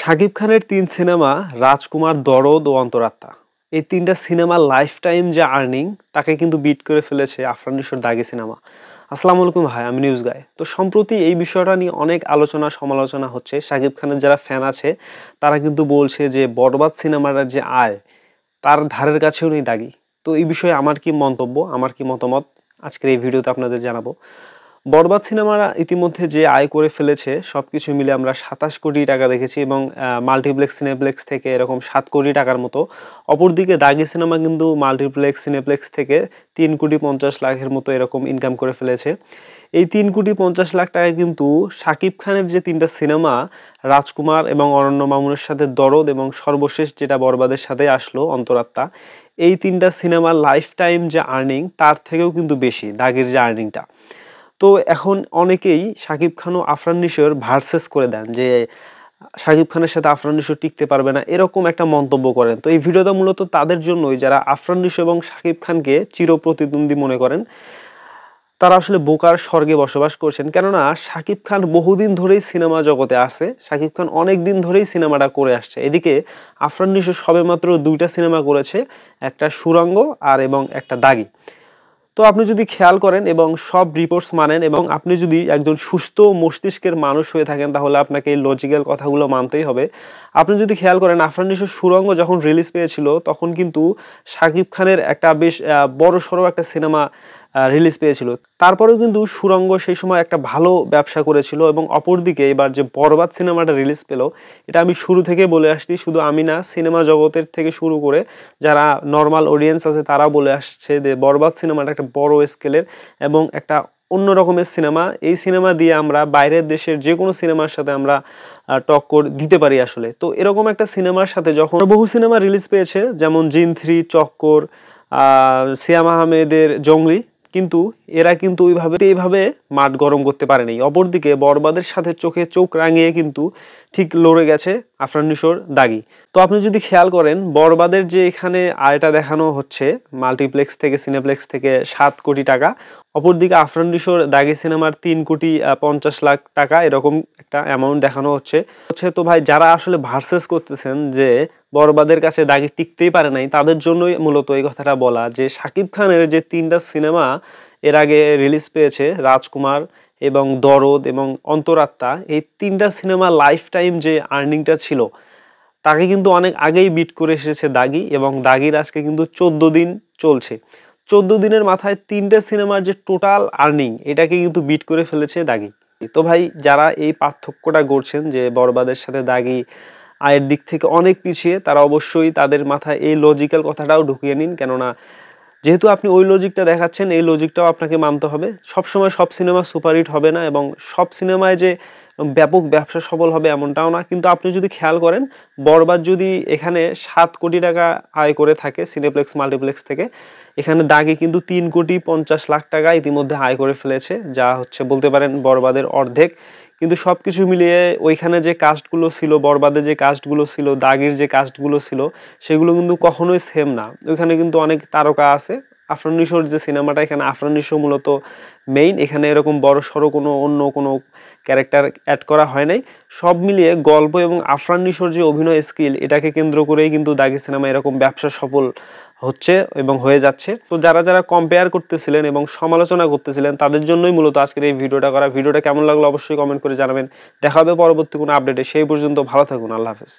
শাকিব খানের ৩ সিনেমা রাজকুমার, দরদ ও অন্তরাত্মা। এই ৩টা সিনেমার লাইফ টাইম যে আর্নিং তাকে কিন্তু বিট করে ফেলেছে আফরান নিশোর দাগি সিনেমা। আসসালামু আলাইকুম ভাই, আমি নিউজ গাই। তো সম্প্রতি এই বিষয়টা নিয়ে অনেক আলোচনা সমালোচনা হচ্ছে। শাকিব খানের যারা ফ্যান আছে তারা কিন্তু বলছে যে বরবাদ সিনেমাটার যে আয় তার ধারের কাছেও নেই দাগি। তো এই বিষয়ে আমার কি মন্তব্য, আমার কি মতামত আজকের এই ভিডিওতে আপনাদের জানাবো। বরবাদ সিনেমারা ইতিমধ্যে যে আয় করে ফেলেছে সবকিছু মিলে আমরা ২৭ কোটি টাকা দেখেছি এবং মাল্টিপ্লেক্স সিনেপ্লেক্স থেকে এরকম ৭ কোটি টাকার মতো। অপরদিকে দাগি সিনেমা কিন্তু মাল্টিপ্লেক্স সিনেপ্লেক্স থেকে ৩ কোটি ৫০ লাখের মতো এরকম ইনকাম করে ফেলেছে। এই ৩ কোটি ৫০ লাখ টাকায় কিন্তু শাকিব খানের যে ৩টা সিনেমা রাজকুমার এবং অরণ্য মামুনের সাথে দরদ এবং সর্বশেষ যেটা বরবাদের সাথে আসলো অন্তরাত্মা, এই ৩টা সিনেমার লাইফ টাইম যে আর্নিং তার থেকেও কিন্তু বেশি দাগির যে আর্নিংটা। তো এখন অনেকেই শাকিব খান ও আফরান নিশোর ভার্সেস করে দেন যে শাকিব খানের সাথে আফরান নিশো টিকতে পারবে না, এরকম একটা মন্তব্য করেন। তো এই ভিডিওটা মূলত তাদের জন্যই যারা আফরান নিশো এবং শাকিব খানকে চির প্রতিদ্বন্দ্বী মনে করেন। তারা আসলে বোকার স্বর্গে বসবাস করছেন, কেননা শাকিব খান বহুদিন ধরেই সিনেমা জগতে আছে। শাকিব খান অনেক দিন ধরেই সিনেমাটা করে আসছে। এদিকে আফরান নিশো সবেমাত্র ২টা সিনেমা করেছে, একটা সুড়ঙ্গ আর এবং একটা দাগি। তো আপনি যদি খেয়াল করেন এবং সব রিপোর্টস মানেন এবং আপনি যদি একজন সুস্থ মস্তিষ্কের মানুষ হয়ে থাকেন, তাহলে আপনাকে এই লজিক্যাল কথাগুলো মানতেই হবে। আপনি যদি খেয়াল করেন আফরান নিশোর সুড়ঙ্গ যখন রিলিজ পেয়েছিল তখন কিন্তু শাকিব খানের একটা বেশ বড়সড় একটা সিনেমা রিলিজ পেয়েছিল। তারপরেও কিন্তু সুড়ঙ্গ সেই সময় একটা ভালো ব্যবসা করেছিল এবং অপরদিকে এবার যে বরবাদ সিনেমাটা রিলিজ পেল, এটা আমি শুরু থেকে বলে আসছি, শুধু আমি না, সিনেমা জগতের থেকে শুরু করে যারা নর্মাল অডিয়েন্স আছে তারা বলে আসছে যে বরবাদ সিনেমাটা একটা বড় স্কেলের এবং একটা অন্য রকমের সিনেমা। এই সিনেমা দিয়ে আমরা বাইরের দেশের যে কোনো সিনেমার সাথে আমরা টক্কর দিতে পারি আসলে। তো এরকম একটা সিনেমার সাথে যখন বহু সিনেমা রিলিজ পেয়েছে, যেমন জিন 3, চক্কর, সিয়াম আহমেদের জঙ্গলি, কিন্তু এরা কিন্তু এইভাবে মাঠ গরম করতে পারেনি। অপরদিকে বরবাদের সাথে চোখে চোখ রাঙিয়ে কিন্তু ঠিক লড়ে গেছে আফরান নিশোর দাগি। তো আপনি যদি খেয়াল করেন বরবাদের যে এখানে আয়টা দেখানো হচ্ছে মাল্টিপ্লেক্স থেকে সিনেপ্লেক্স থেকে ৭ কোটি টাকা, অপরদিকে আফরান নিশোর দাগি সিনেমার ৩ কোটি ৫০ লাখ টাকা এরকম একটা অ্যামাউন্ট দেখানো হচ্ছে। তো ভাই, যারা আসলে ভার্সেস করতেছেন যে বরবাদের কাছে দাগি টিকতেই পারে নাই, তাদের জন্যই মূলত এই কথাটা বলা যে শাকিব খানের যে ৩টা সিনেমা এর আগে রিলিজ পেয়েছে, রাজকুমার এবং দরদ এবং অন্তরাত্মা, এই ৩টা সিনেমা লাইফ টাইম যে আর্নিংটা ছিল তাকে কিন্তু অনেক আগেই বিট করে এসেছে দাগি, এবং দাগির আজকে কিন্তু ১৪ দিন চলছে। ১৪ দিনের মাথায় ৩টে সিনেমার যে টোটাল আর্নিং এটাকে কিন্তু বিট করে ফেলেছে দাগি। তো ভাই, যারা এই পার্থক্যটা করছেন যে বরবাদের সাথে দাগি আয়ের দিক থেকে অনেক পিছিয়ে, তারা অবশ্যই তাদের মাথায় এই লজিক্যাল কথাটাও ঢুকিয়ে নিন, কেননা যেহেতু আপনি ওই লজিকটা দেখাচ্ছেন এই লজিকটাও আপনাকে মানতে হবে। সবসময় সব সিনেমা সুপারহিট হবে না এবং সব সিনেমায় যে ব্যাপক ব্যবসা সফল হবে এমনটাও না। কিন্তু আপনি যদি খেয়াল করেন বরবাদ যদি এখানে ৭ কোটি টাকা আয় করে থাকে সিনেপ্লেক্স মাল্টিপ্লেক্স থেকে, এখানে দাগে কিন্তু ৩ কোটি ৫০ লাখ টাকা ইতিমধ্যে আয় করে ফেলেছে, যা হচ্ছে বলতে পারেন বরবাদের অর্ধেক। কিন্তু সবকিছু মিলিয়ে ওইখানে যে কাস্টগুলো ছিল, বরবাদে যে কাস্টগুলো ছিল, দাগির যে কাস্টগুলো ছিল, সেগুলো কিন্তু কখনোই সেম না। ওইখানে কিন্তু অনেক তারকা আছে। আফরান নিশোর যে সিনেমাটা, এখানে আফরান নিশো মূলত মেইন, এখানে এরকম বড় সড়ো অন্য কোনো ক্যারেক্টার অ্যাড করা হয় নাই। সব মিলিয়ে গল্প এবং আফরান নিশোর যে অভিনয় স্কিল, এটাকে কেন্দ্র করেই কিন্তু দাগি সিনেমা এরকম ব্যবসা সফল হচ্ছে এবং হয়ে যাচ্ছে। তো যারা কম্পেয়ার করতেছিলেন এবং সমালোচনা করতেছিলেন তাদের জন্যই মূলত আজকের এই ভিডিওটা করা। ভিডিওটা কেমন লাগলো অবশ্যই কমেন্ট করে জানাবেন। দেখা হবে পরবর্তী কোনো আপডেটে। সেই পর্যন্ত ভালো থাকুন। আল্লাহ হাফেজ।